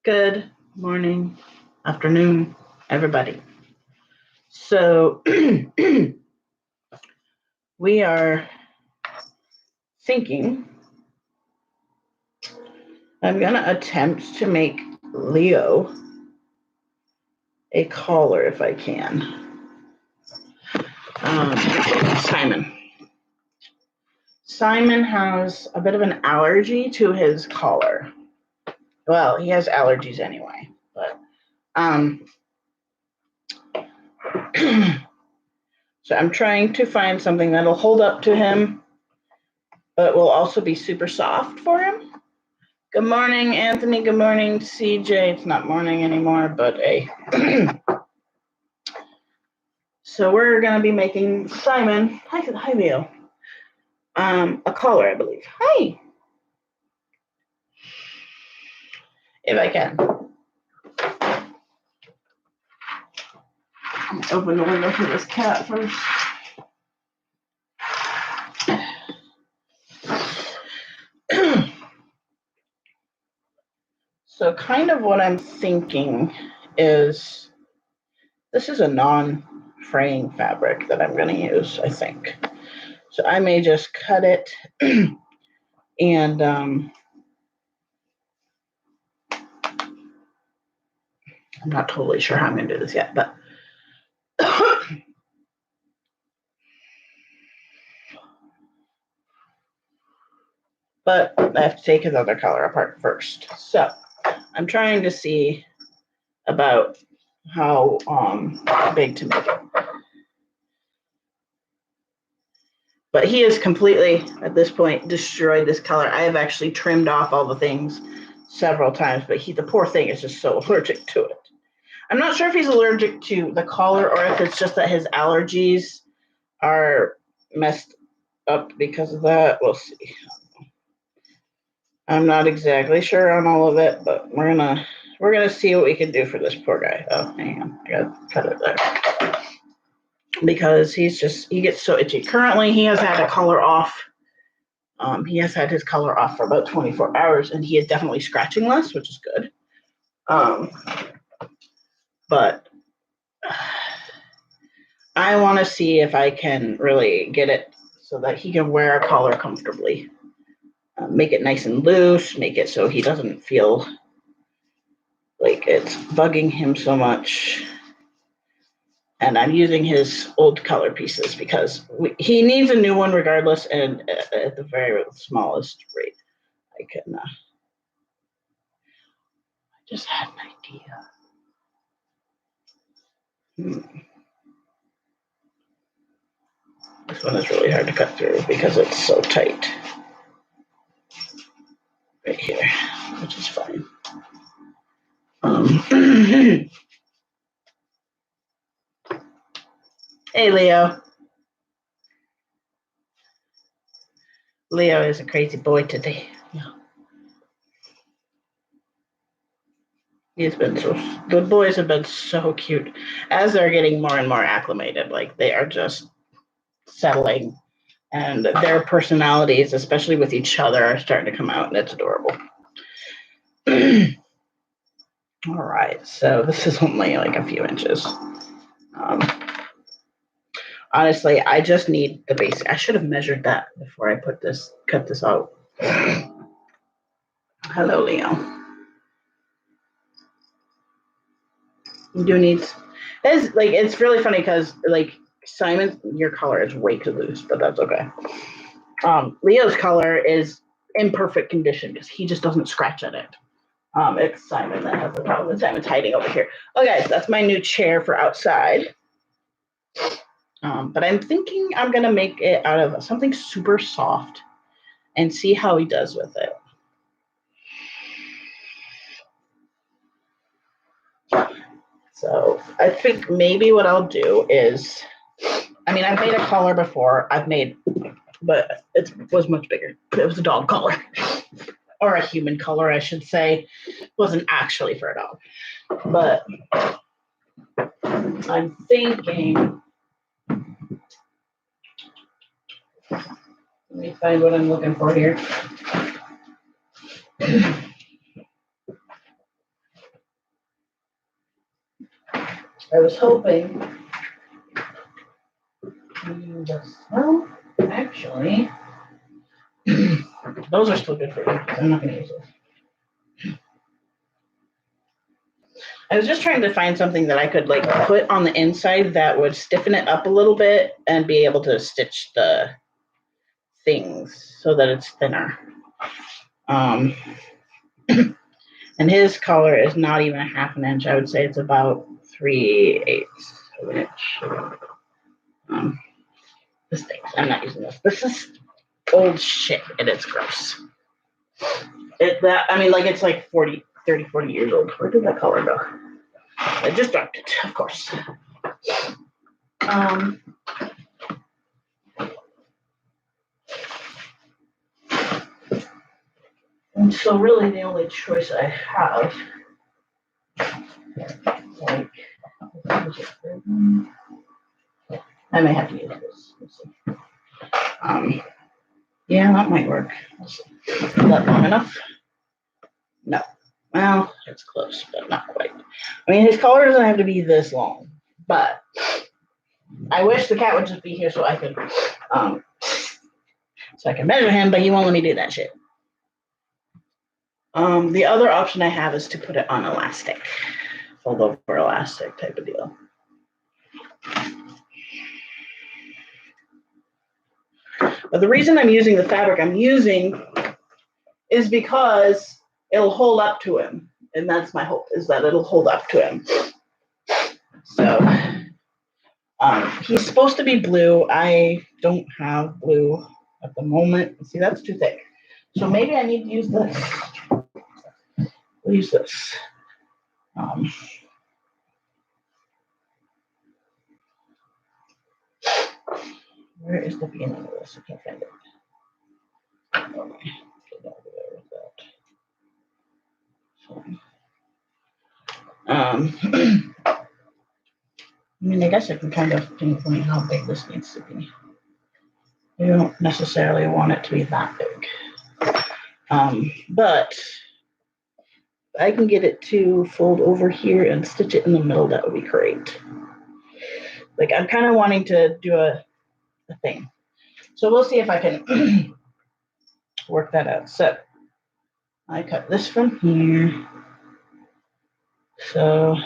Good morning, afternoon, everybody. So we are thinking I'm going to attempt to make Leo a collar if I can. Simon. Simon has a bit of an allergy to his collar. Well, he has allergies anyway, but so I'm trying to find something that'll hold up to him, but will also be super soft for him. Good morning, Anthony. Good morning, CJ. It's not morning anymore, but hey. So we're going to be making Simon, hi Leo, a collar, I believe. Hi. If I can. I'm going to open the window for this cat first. So kind of what I'm thinking is this is a non-fraying fabric that I'm going to use, I think. So I may just cut it and I'm not totally sure how I'm going to do this yet, but I have to take his other collar apart first. So I'm trying to see about how big to make it. But he has completely, at this point, destroyed this color. I have actually trimmed off all the things several times, but the poor thing is just so allergic to it. I'm not sure if he's allergic to the collar or if it's just that his allergies are messed up because of that. We'll see. I'm not exactly sure on all of it, but we're gonna see what we can do for this poor guy. Oh, hang on, I gotta cut it there because he gets so itchy. Currently, he has had a color off. He has had his color off for about 24 hours, and he is definitely scratching less, which is good. But I want to see if I can really get it so that he can wear a collar comfortably. Make it nice and loose, make it so he doesn't feel like it's bugging him so much. And I'm using his old color pieces because he needs a new one regardless, and at the very smallest rate I can. I just had an idea. This one is really hard to cut through because it's so tight right here, which is fine. Hey, Leo. Leo is a crazy boy today. The boys have been so cute as they're getting more and more acclimated. Like they are just settling, and their personalities, especially with each other, are starting to come out, and it's adorable. All right, so this is only like a few inches. Honestly, I just need the basic. I should have measured that before I cut this out. Hello, Leo. You do need. It's really funny because Simon, your color is way too loose, but that's okay. Leo's color is in perfect condition because he just doesn't scratch at it. It's Simon that has the problem. Simon's hiding over here. Okay, that's my new chair for outside. But I'm thinking I'm gonna make it out of something super soft and see how he does with it. So I think maybe what I'll do is, I've made a collar before. But it was much bigger. It was a dog collar. Or a human collar, I should say. It wasn't actually for a dog. But I'm thinking, let me find what I'm looking for here. I was hoping. Well, actually, those are still good for you. I'm not going to use those. I was just trying to find something that I could like put on the inside that would stiffen it up a little bit and be able to stitch the things so that it's thinner. And his collar is not even a half an inch. I would say it's about 3/8 of an inch. This thing. I'm not using this. This is old shit and it's gross. It's like 40 years old. Where did that color go? I just dropped it, of course. And so really the only choice I have, like, I may have to use this. Let's see. Yeah, that might work. Let's see. Is that long enough? No. Well, it's close, but not quite. I mean, his collar doesn't have to be this long, but I wish the cat would just be here so I could measure him, but he won't let me do that shit. The other option I have is to put it on elastic, fold over elastic type of deal. But the reason I'm using the fabric I'm using is because it'll hold up to him. And that's my hope, is that it'll hold up to him. So he's supposed to be blue. I don't have blue at the moment. See, that's too thick. So maybe I need to use this. We'll use this. Where is the beginning of this? I can't find it. Okay. Get over there with that. So, I mean, I guess I can kind of pinpoint how big this needs to be. You don't necessarily want it to be that big. But if I can get it to fold over here and stitch it in the middle, that would be great. Like, I'm kind of wanting to do a thing. So we'll see if I can work that out. So I cut this from here. So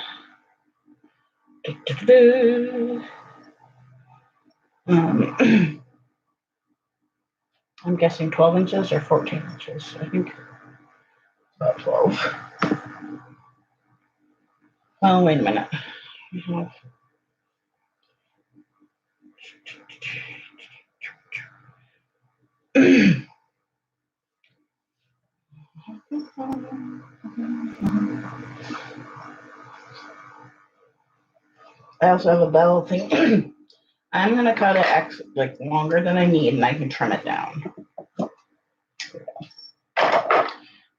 I'm guessing 12 inches or 14 inches. I think about 12. Oh, wait a minute. I also have a bell thing. I'm gonna cut it like longer than I need, and I can trim it down.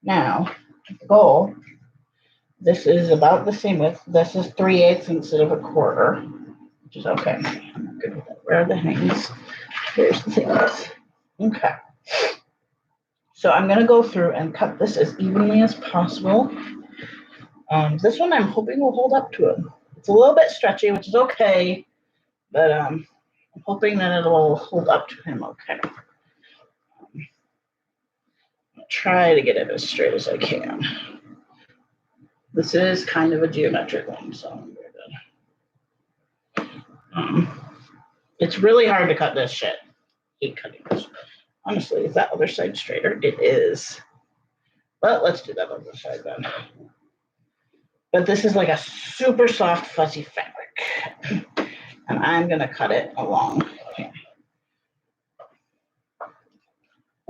Now, the goal. This is about the same width. This is 3/8 instead of a quarter, which is okay. I'm good with that. Where are the hangs? Here's the things. Okay. So I'm gonna go through and cut this as evenly as possible. This one I'm hoping will hold up to it. It's a little bit stretchy, which is okay, but I'm hoping that it will hold up to him okay. I'll try to get it as straight as I can. This is kind of a geometric one, so it's really hard to cut this shit. I hate cutting this. Honestly, is that other side straighter? It is. Well, let's do that other side then. But this is like a super soft, fuzzy fabric. And I'm going to cut it along here.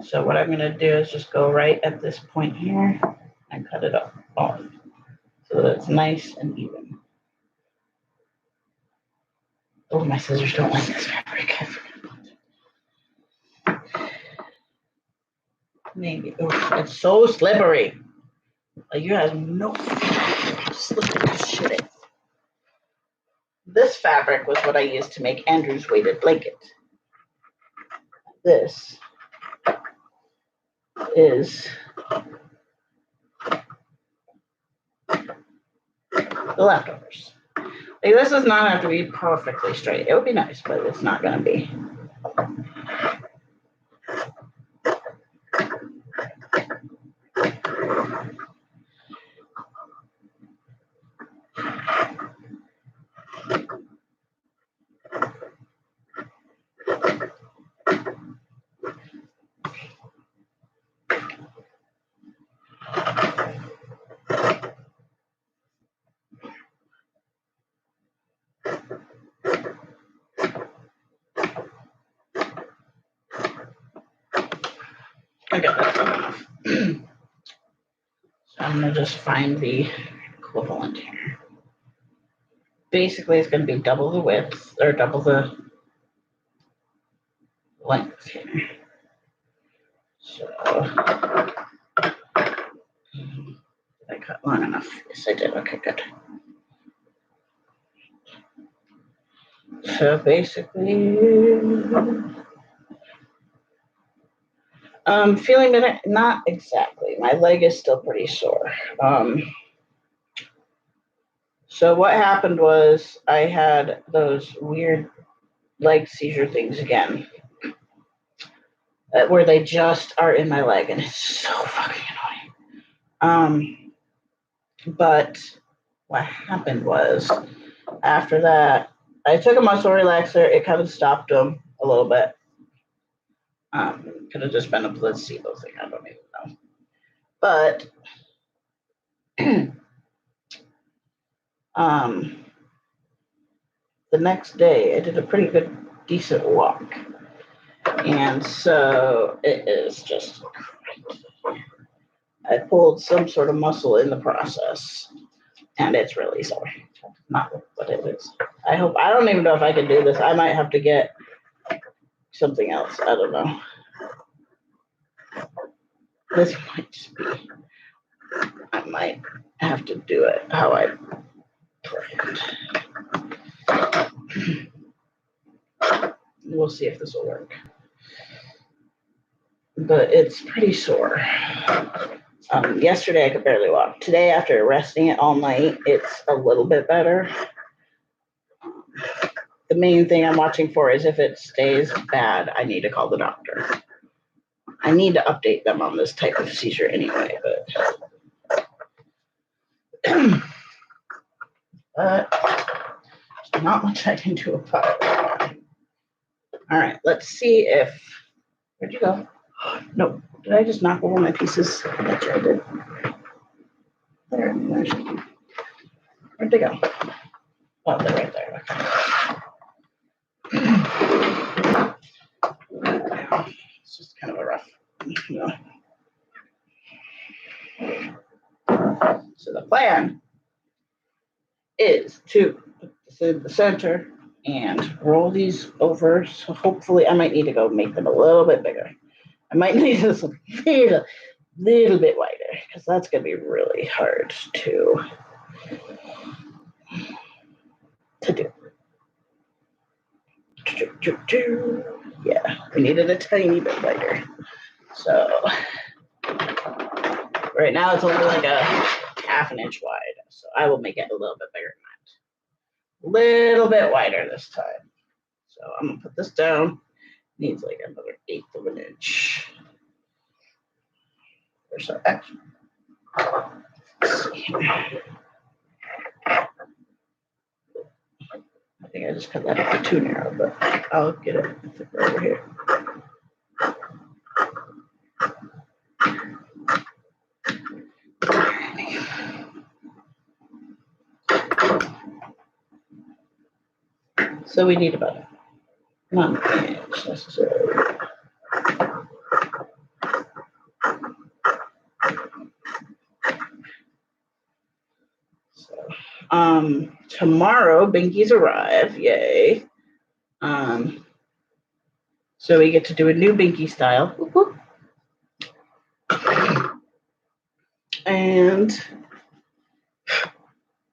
So what I'm going to do is just go right at this point here and cut it up off so that it's nice and even. Oh, my scissors don't like this fabric. I forgot about it. Maybe. Oh, it's so slippery. Like, you have no how slippery this shit is. This fabric was what I used to make Andrew's weighted blanket. This is the leftovers. Like, this does not have to be perfectly straight. It would be nice, but it's not going to be. Okay, that's enough. So I'm going to just find the equivalent here. Basically, it's going to be double the width, or double the length here. So, did I cut long enough? Yes, I did. Okay, good. So basically, feeling better? Not exactly. My leg is still pretty sore. So what happened was I had those weird leg seizure things again, where they just are in my leg, and it's so fucking annoying. But what happened was after that, I took a muscle relaxer. It kind of stopped them a little bit. Could have just been a placebo thing. I don't even know. But the next day, I did a pretty good, decent walk. And so it is just crazy. I pulled some sort of muscle in the process, and it's really sore. Not what it is. I don't even know if I can do this. I might have to get something else. I don't know. This might just be, I might have to do it how I planned. We'll see if this will work. But it's pretty sore. Yesterday I could barely walk. Today, after resting it all night, it's a little bit better. The main thing I'm watching for is if it stays bad, I need to call the doctor. I need to update them on this type of seizure anyway, but there's not much I can do about it. All right, let's see if, where'd you go? No, did I just knock over my pieces? I bet you I did. There, where'd they go? Oh, they're right there. Okay. It's just kind of a rough, So the plan is to put this in the center and roll these over. So hopefully I might need to go make them a little bit bigger. I might need this a little bit wider because that's going to be really hard to do. Yeah, we needed a tiny bit wider. So right now it's only like a half an inch wide. So I will make it a little bit bigger than that. A little bit wider this time. So I'm going to put this down. Needs like another 1/8 of an inch. Or so. Actually, let's see. I think I just cut that up too narrow, but I'll get it over here. So we need about 1 inch necessarily. So, tomorrow Binkies arrive, yay. So we get to do a new Binky style. And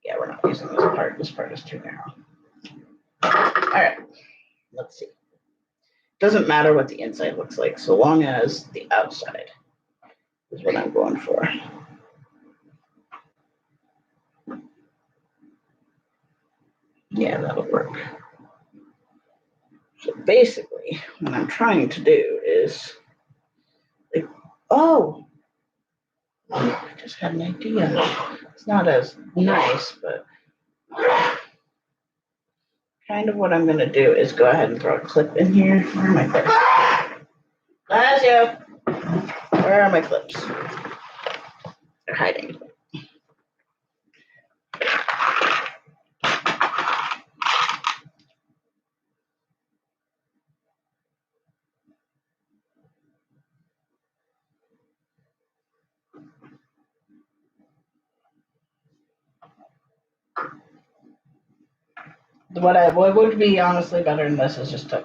yeah, we're not using this part. This part is too narrow. All right, let's see. Doesn't matter what the inside looks like, so long as the outside is what I'm going for. Yeah, that'll work. So basically, what I'm trying to do is, like, oh, I just had an idea. It's not as nice, but kind of what I'm going to do is go ahead and throw a clip in here. Where are my clips? Bless you. Where are my clips? They're hiding. What would be honestly better than this is just to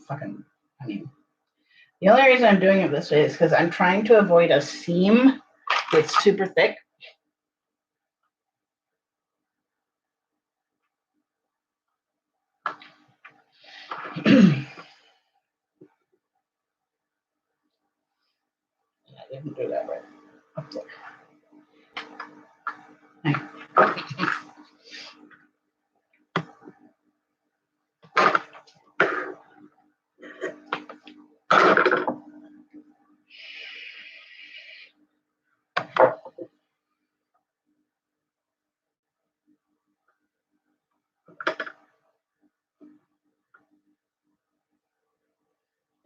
fucking, I mean, the only reason I'm doing it this way is because I'm trying to avoid a seam that's super thick. I didn't do that right. Up there.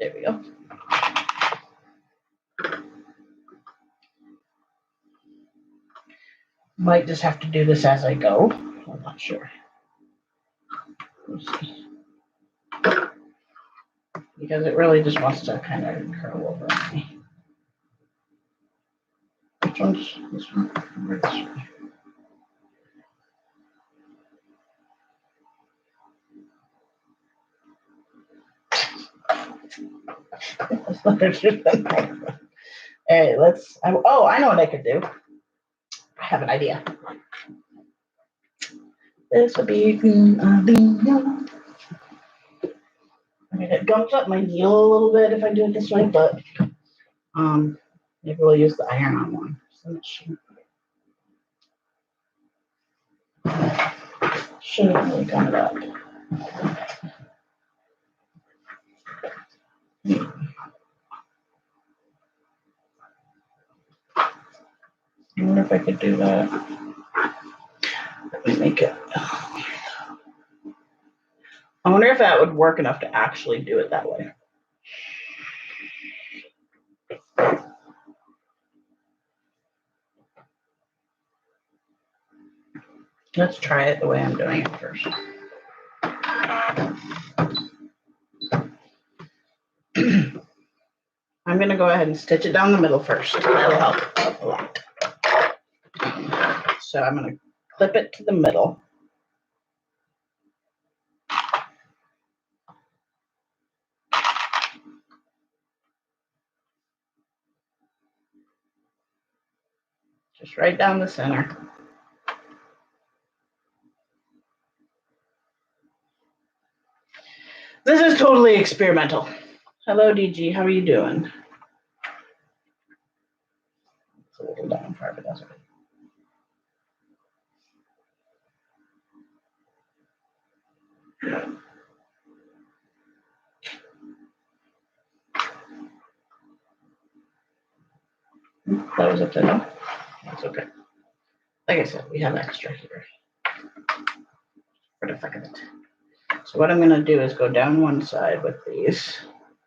There we go. Might just have to do this as I go. I'm not sure. Let's see. Because it really just wants to kind of curl over on me. Which one's this one? Or this one? Hey, let's. Oh, I know what I could do. I have an idea. This would be. I mean, it gums up my needle a little bit if I do it this way, but maybe we'll use the iron-on one. So shouldn't really gum it up. I wonder if I could do that. Let me make it. I wonder if that would work enough to actually do it that way. Let's try it the way I'm doing it first. I'm going to go ahead and stitch it down the middle first. That'll help a lot. So I'm going to clip it to the middle. Just right down the center. This is totally experimental. Hello, DG. How are you doing? It's a little down far, but that's okay. That was upside down. That's okay. Like I said, we have extra here for the fuck of it. So what I'm going to do is go down one side with these,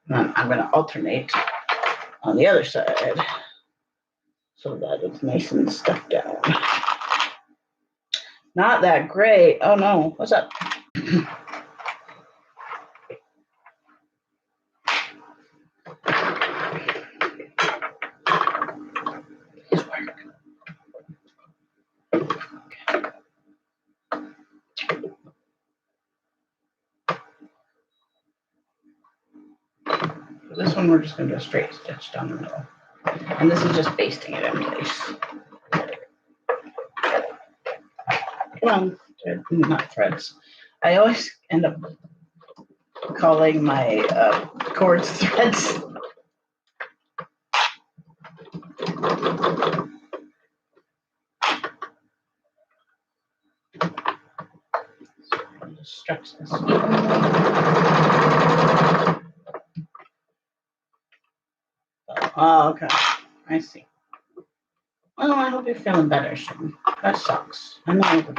and then I'm going to alternate on the other side so that it's nice and stuck down. Not that great. Oh no, what's up? This one we're just going to do a straight stitch down the middle. And this is just basting it in place. Come on, not threads. I always end up calling my cords threads. stretch this. Oh, okay. I see. Well, I hope you're feeling better soon. That sucks. I know.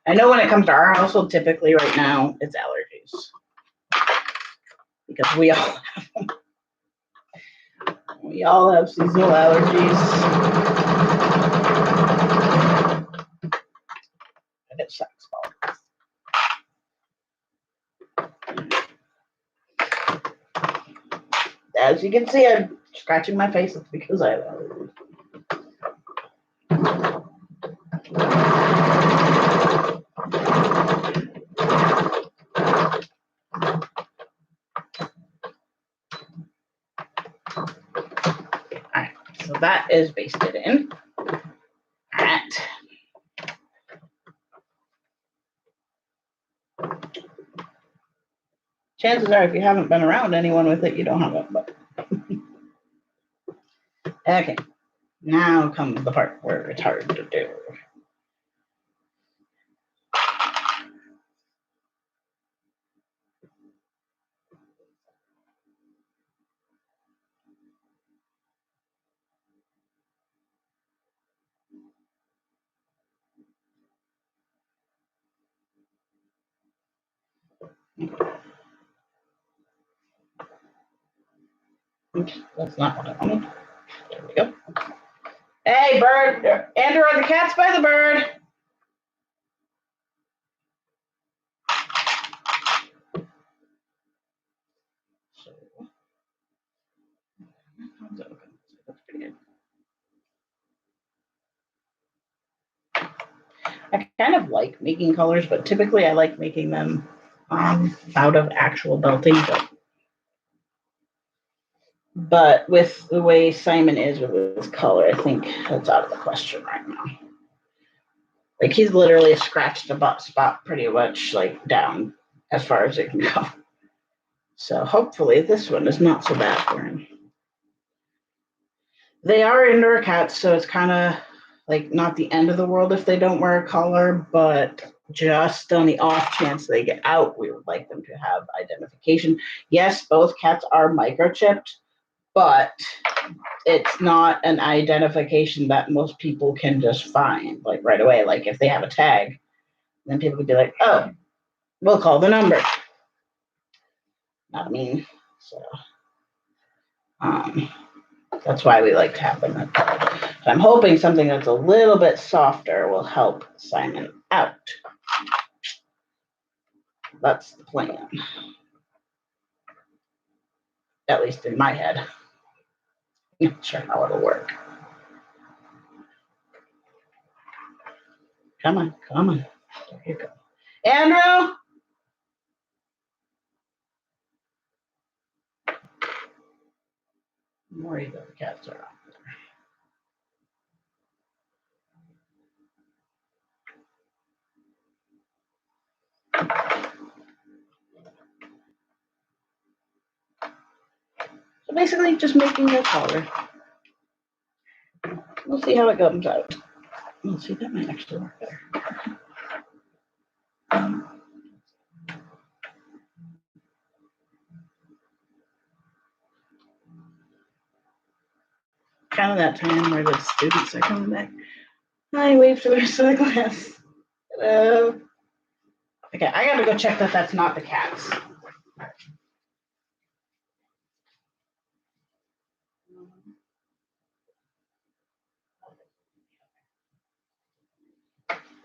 I know when it comes to our household, typically right now, it's allergies. Because we all have seasonal allergies. And it sucks. As you can see, I'm scratching my face. It's because I have allergies. Alright, so that is basted in. Alright. Chances are, if you haven't been around anyone with it, you don't have it. But okay, now comes the part where it's hard to do. Oops, that's not what I wanted. There we go. Hey, bird! Andrew, are the cats by the bird? That's pretty good. I kind of like making colors, but typically I like making them out of actual belting. But with the way Simon is with his color, I think that's out of the question right now. Like he's literally scratched the spot pretty much like down as far as it can go. So hopefully this one is not so bad for him. They are indoor cats, so it's kind of like not the end of the world if they don't wear a collar, but just on the off chance they get out, we would like them to have identification. Yes, both cats are microchipped, but it's not an identification that most people can just find like right away. Like if they have a tag, then people would be like, oh, we'll call the number. Not me. So that's why we like to have them that color. So I'm hoping something that's a little bit softer will help Simon out. That's the plan. At least in my head. I'm not sure how it'll work. Come on, come on. There you go. Andrew! I'm worried that the cats are out there. So basically just making a collar. We'll see how it comes out. We'll see, that might actually work better. Kind of that time where the students are coming back. I wave to the rest of the class. Hello. Okay, I gotta go check that that's not the cats.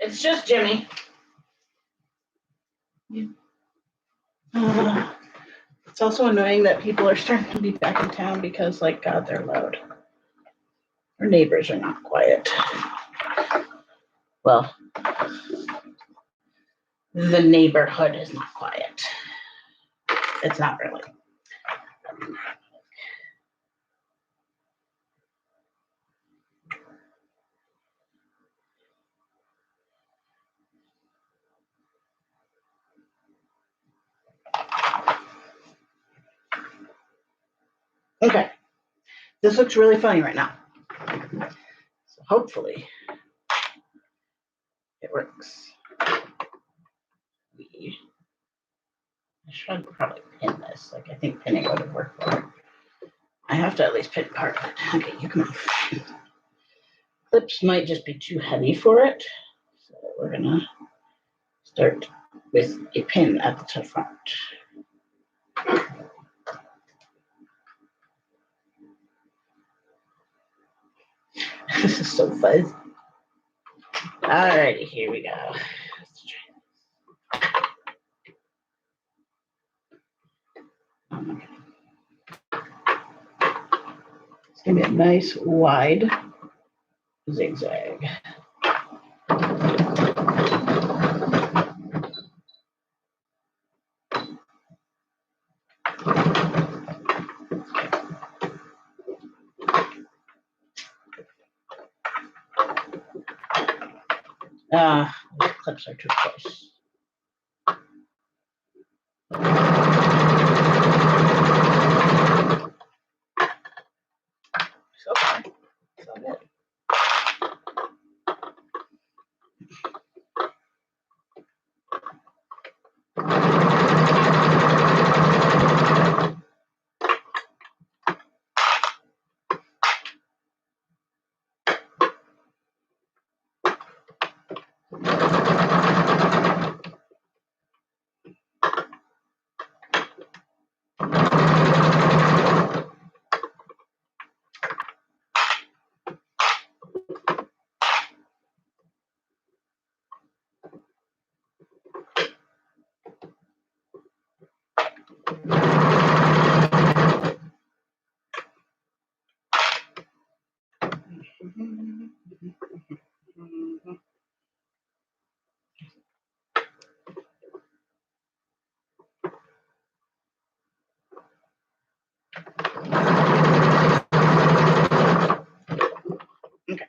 It's just Jimmy. It's also annoying that people are starting to be back in town because, like, God, they're loud. Our neighbors are not quiet. Well, the neighborhood is not quiet. It's not really. Okay. This looks really funny right now. So hopefully it works. I should probably pin this. Like I think pinning would have worked for it. I have to at least pin part of it. Okay, you come off. Clips might just be too heavy for it. So we're gonna start with a pin at the top front. This is so fun. Alrighty, here we go. Let's try this. It's gonna be a nice wide zigzag. The clips are too close. So far, so good. Okay.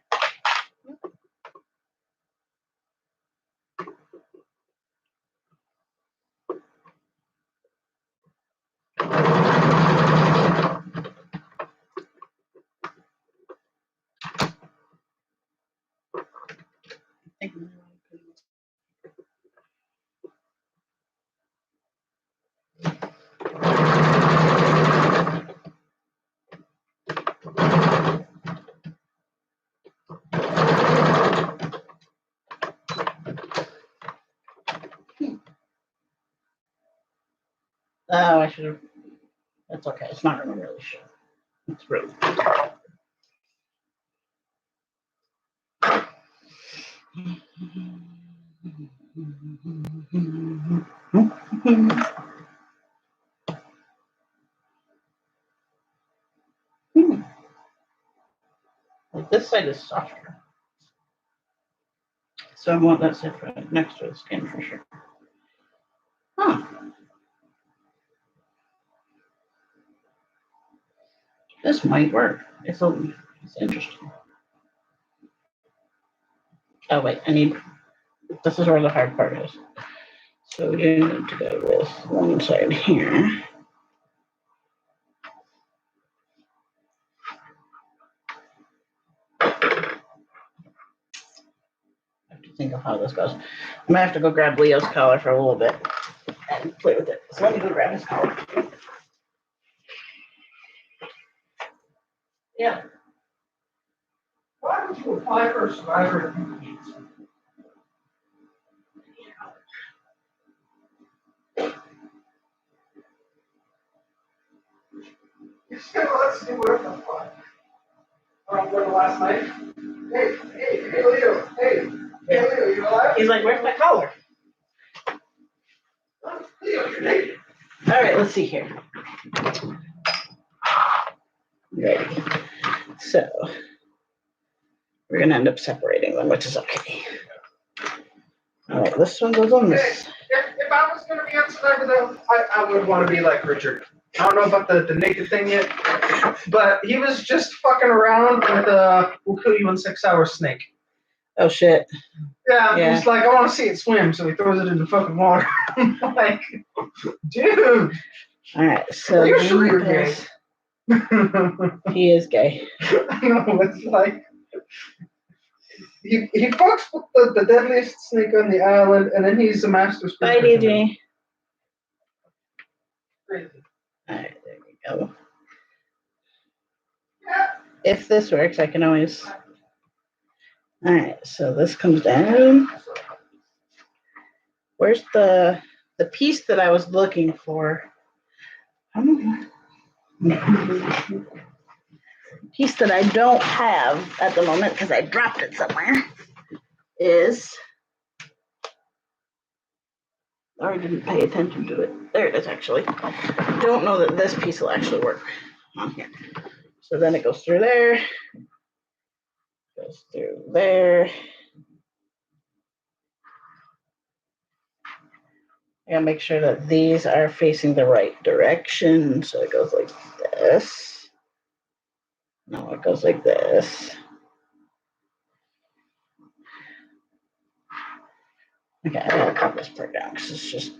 Oh, I should have. That's okay. It's not going to really show. It's really. Like this side is softer. So I want that sit right next to the skin for sure. Huh. This might work. It's interesting. Oh wait, this is where the hard part is. So we need to go with one side here. I have to think of how this goes. I'm gonna have to go grab Leo's collar for a little bit and play with it. So let me go grab his collar. Yeah. Why would you apply for a survivor? Let's see where the fuck. Around last night. Hey, Leo. Hey, Leo, you alive? He's like, where's my collar? Leo, you're naked. All right, let's see here. Ready. So we're gonna end up separating them, which is okay. All right, this one goes on this. If I was gonna be on Survivor, though, I would want to be like Richard. I don't know about the naked thing yet, but he was just fucking around with "We'll kill you in 6 hours" snake. Oh shit. Yeah, he's like, I want to see it swim, so he throws it in the fucking water. I'm like, dude. All right, so You're sure you're gay. He is gay. I know, it's like. he fucks with the deadliest snake on the island, and then he's a master Bye, fisherman. DJ. Crazy. Alright, there we go. If this works, I can always. Alright, so this comes down. Where's the piece that I was looking for? Piece that I don't have at the moment because I dropped it somewhere is, or I didn't pay attention to it. There it is, actually. Don't know that this piece will actually work on here. So then it goes through there, goes through there. I gotta make sure that these are facing the right direction. So it goes like this. No, it goes like this. Okay, I gotta cut this part down because it's just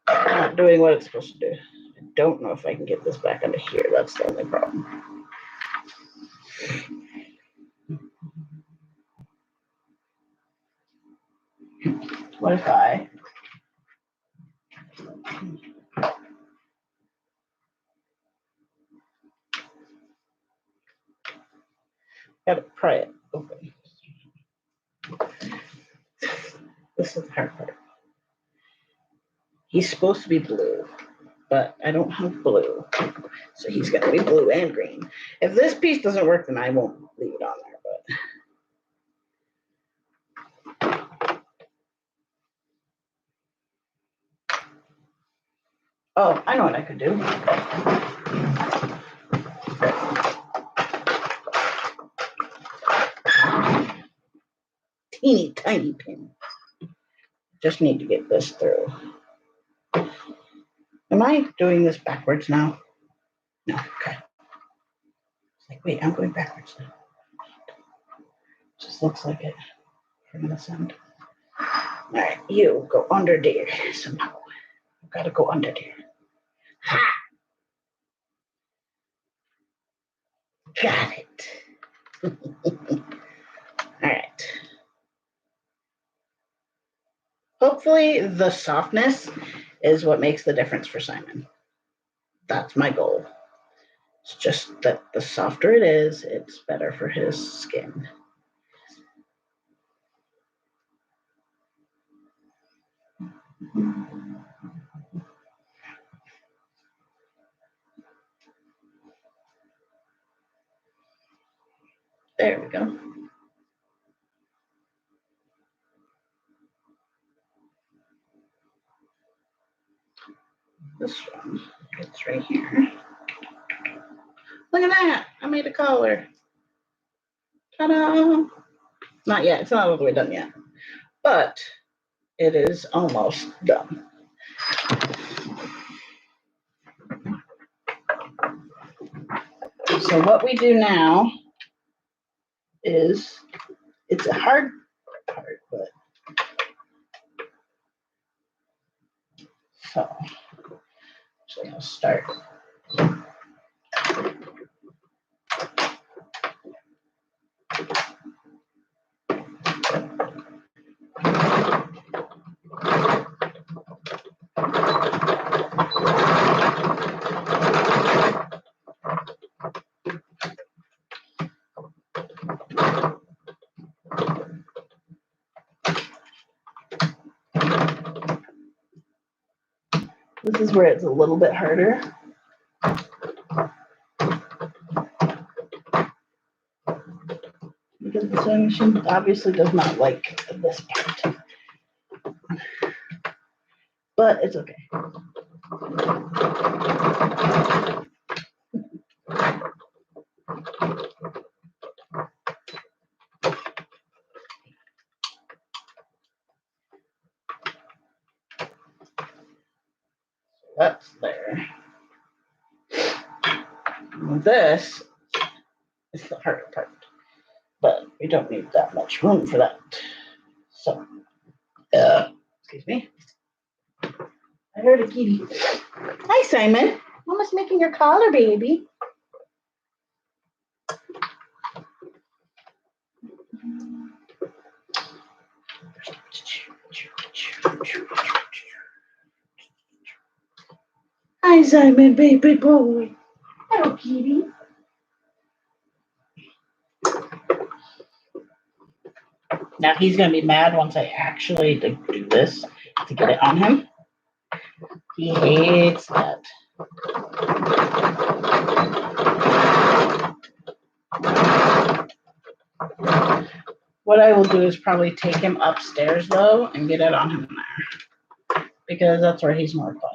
not doing what it's supposed to do. I don't know if I can get this back under here. That's the only problem. What if I gotta pry it open? This is the hard part. He's supposed to be blue, but I don't have blue. So he's gonna be blue and green. If this piece doesn't work, then I won't leave it on there, but. Oh, I know what I could do. Teeny tiny pin. Just need to get this through. Am I doing this backwards now? No, okay. It's like, wait, I'm going backwards now. Just looks like it from this end. All right, you go under there somehow. You gotta go under there. Ha! Got it. All right. Hopefully the softness is what makes the difference for Simon. That's my goal. It's just that the softer it is, it's better for his skin. There we go. This one gets right here. Look at that. I made a collar. Ta-da. Not yet. It's not all the way done yet. But it is almost done. So what we do now is, it's a hard part, but so I'm gonna start. This is where it's a little bit harder. Because the sewing machine obviously does not like this part. But it's okay. That's there. This is the harder part, but we don't need that much room for that. So, excuse me. I heard a kitty. Hi, Simon. Mama's making your collar, baby. Hi, Simon, baby boy. Hello, kitty. Now he's gonna be mad once I actually do this to get it on him. He hates that. What I will do is probably take him upstairs though and get it on him there because that's where he's more quiet.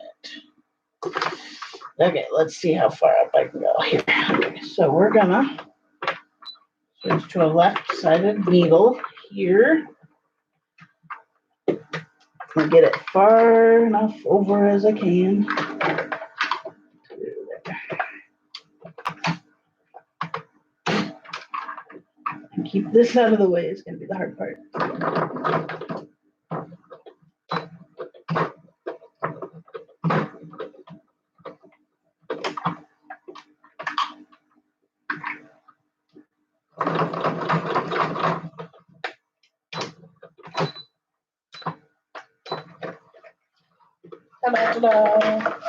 Okay, let's see how far up I can go here. Okay, so we're gonna switch to a left-sided needle here. And get it far enough over as I can. And keep this out of the way is going to be the hard part. Ta-da, ta-da.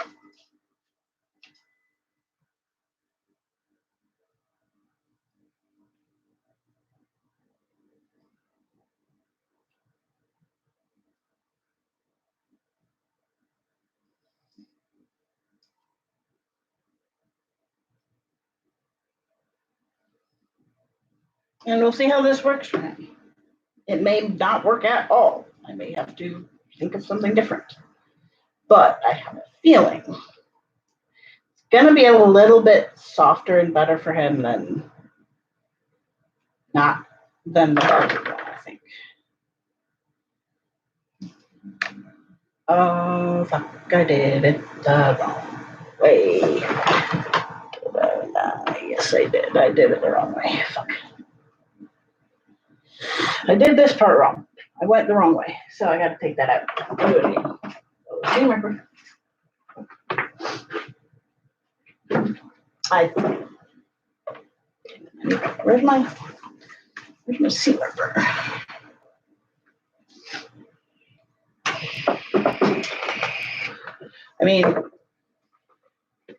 And we'll see how this works for him. It may not work at all. I may have to think of something different. But I have a feeling it's going to be a little bit softer and better for him than the larger one, I think. Oh, fuck, I did it the wrong way. Yes, I did. I did it the wrong way. Fuck. I did this part wrong. I went the wrong way, so I got to take that out. I'll do it again. Okay, remember. Where's my seat marker? I mean,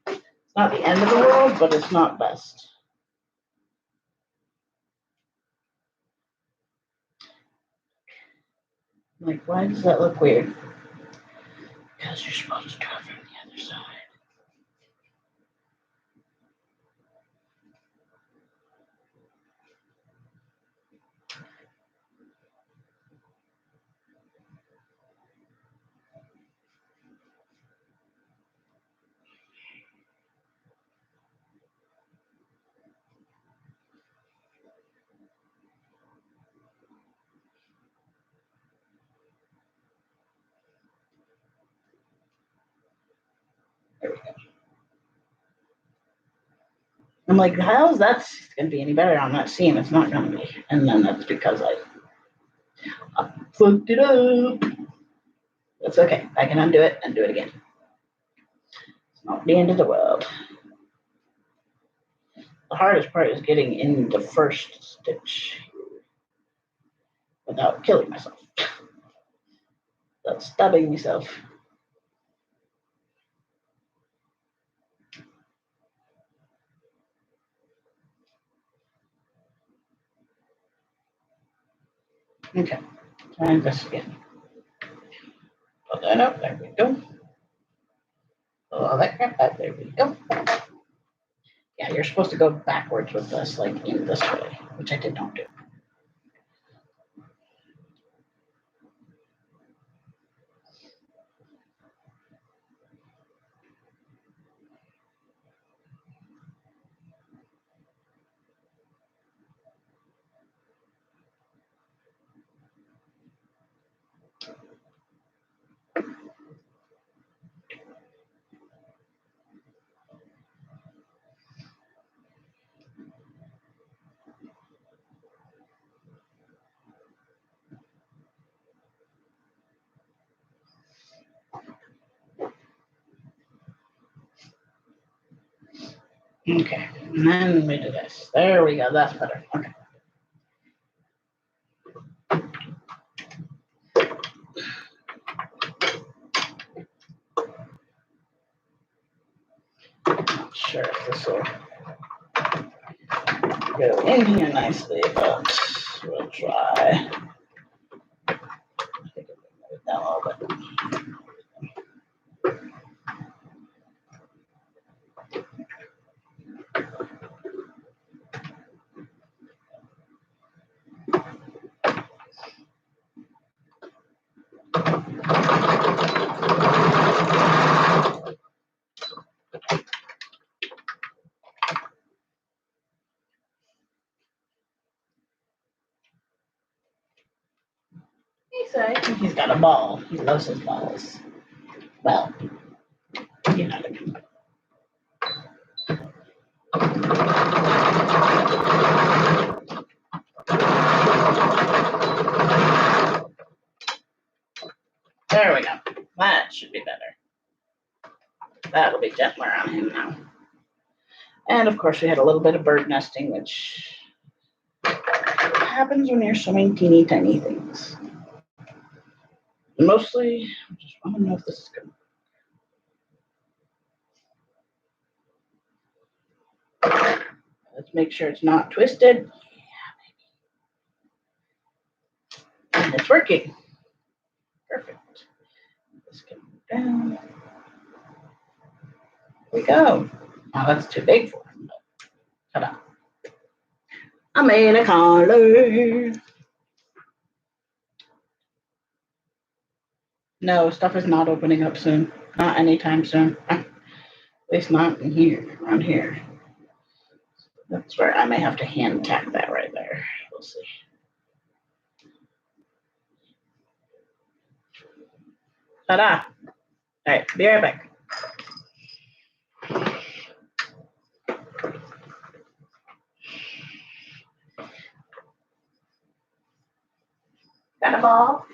it's not the end of the world, but it's not best. Like, why does that look weird? Because you're supposed to draw from the other side. There we go. I'm like, how is that going to be any better on that seam? It's not going to be. And then that's because I fucked it up. That's okay. I can undo it and do it again. It's not the end of the world. The hardest part is getting in the first stitch without killing myself. Without stabbing myself. Okay, try this again. Pull that up, there we go. Pull that crap out, there we go. Yeah, you're supposed to go backwards with this, like in this way, which I did not do. Okay, and then we do this. There we go, that's better. Okay. sure if this will go in here nicely, but we'll try. I think it will move down a little bit. He's got a ball. He loves his balls. Well, you know what I mean. There we go. That should be better. That'll be gentler on him now. And of course, we had a little bit of bird nesting, which happens when you're swimming teeny tiny things. Mostly, I just want to know if this is good. Let's make sure it's not twisted. Yeah, and it's working. Perfect. This can move down. There we go. Now that's too big for him. Ta-da. I made a collar. No, stuff is not opening up soon. Not anytime soon. At least not in here, around here. That's where I may have to hand tack that right there. We'll see. Ta-da. All right, be right back. Got a ball?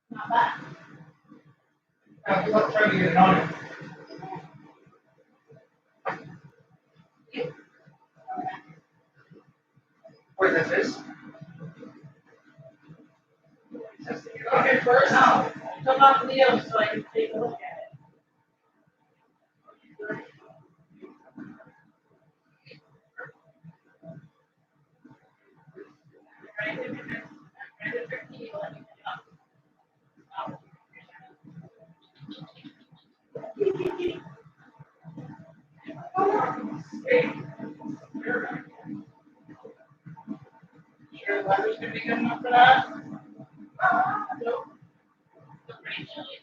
Not bad. I'm not trying to get it on it. Wait, this is? Okay, first. No, come off the deal so I can take a look at it. Sure, the weather's gonna be good enough for that? Nope. It's pretty chilly.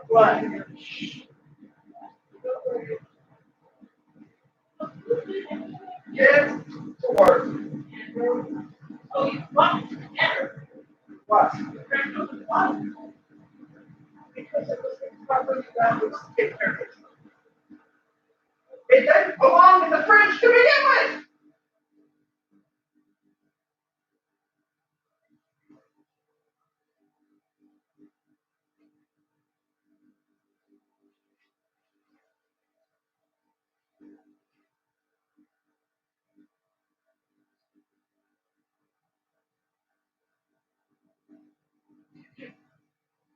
What? Yes, to work. Oh, you want it together? What? What? Because it was properly done to take care of it. It didn't belong in the fridge to begin with.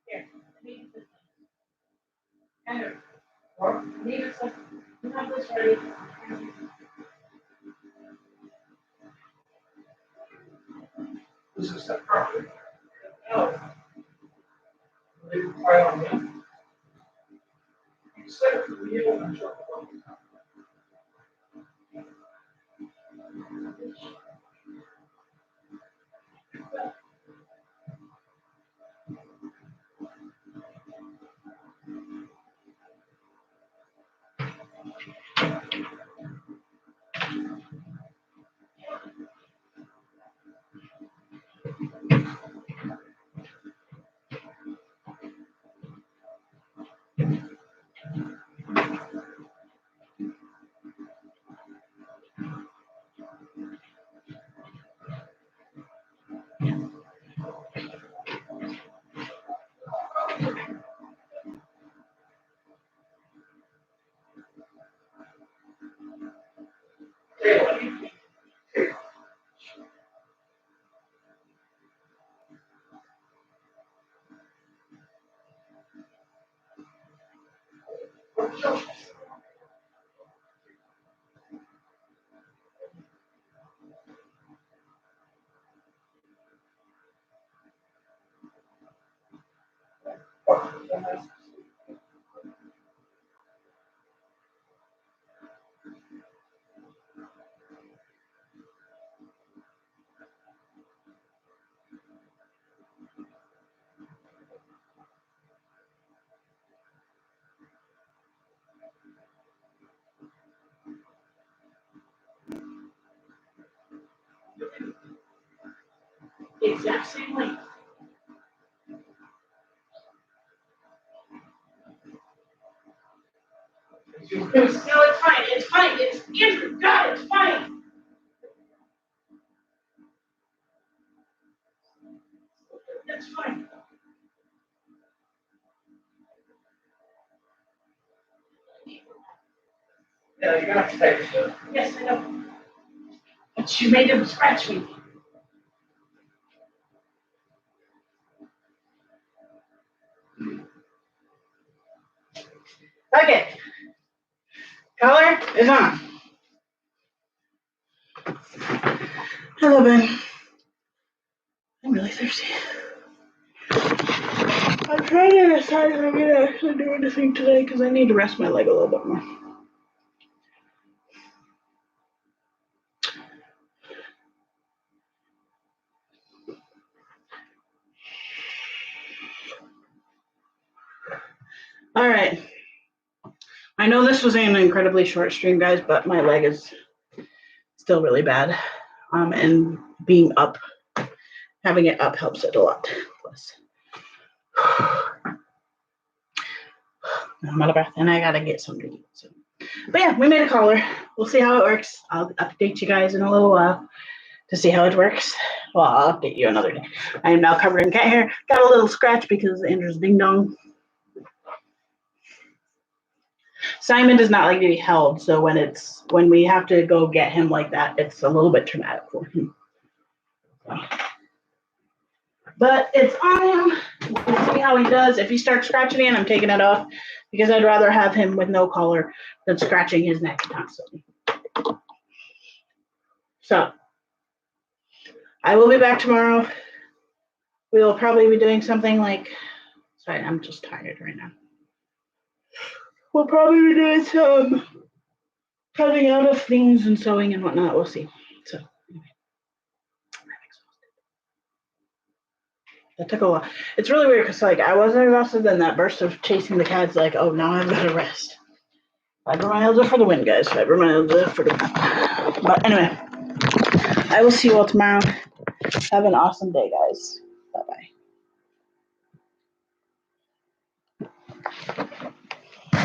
Here, Andrew, What? leave it so you have this ready. This is the property. Oh, They try on them. You said the wheel and shut the phone. The exact same length. No, it's fine. It's fine. It's Andrew. God, it's fine. That's fine. Yeah, you're gonna have to take it soon. Yes, I know. But she made him scratch me. Okay. Color is on. Hello, Ben. I'm really thirsty. I'm trying to decide if I'm gonna actually do anything today because I need to rest my leg a little bit more. All right. I know this was an incredibly short stream, guys, but my leg is still really bad. And being up, having it up helps it a lot. Plus, I'm out of breath and I gotta get something to eat. So. But yeah, we made a collar. We'll see how it works. I'll update you guys in a little while to see how it works. Well, I'll update you another day. I am now covered in cat hair. Got a little scratch because Andrew's ding dong. Simon does not like to be held, so when we have to go get him like that, it's a little bit traumatic for him. So. But it's on him. We'll see how he does. If he starts scratching again, I'm taking it off because I'd rather have him with no collar than scratching his neck constantly. So I will be back tomorrow. We will probably be doing something like, sorry, I'm just tired right now. We'll probably be doing some cutting out of things and sewing and whatnot. We'll see. So anyway, I'm exhausted. That took a while. It's really weird because like I wasn't exhausted, then that burst of chasing the cats, like, oh, now I've got to rest. Fibromyalgia for the win, guys. Fibromyalgia for the win. But anyway, I will see you all tomorrow. Have an awesome day, guys.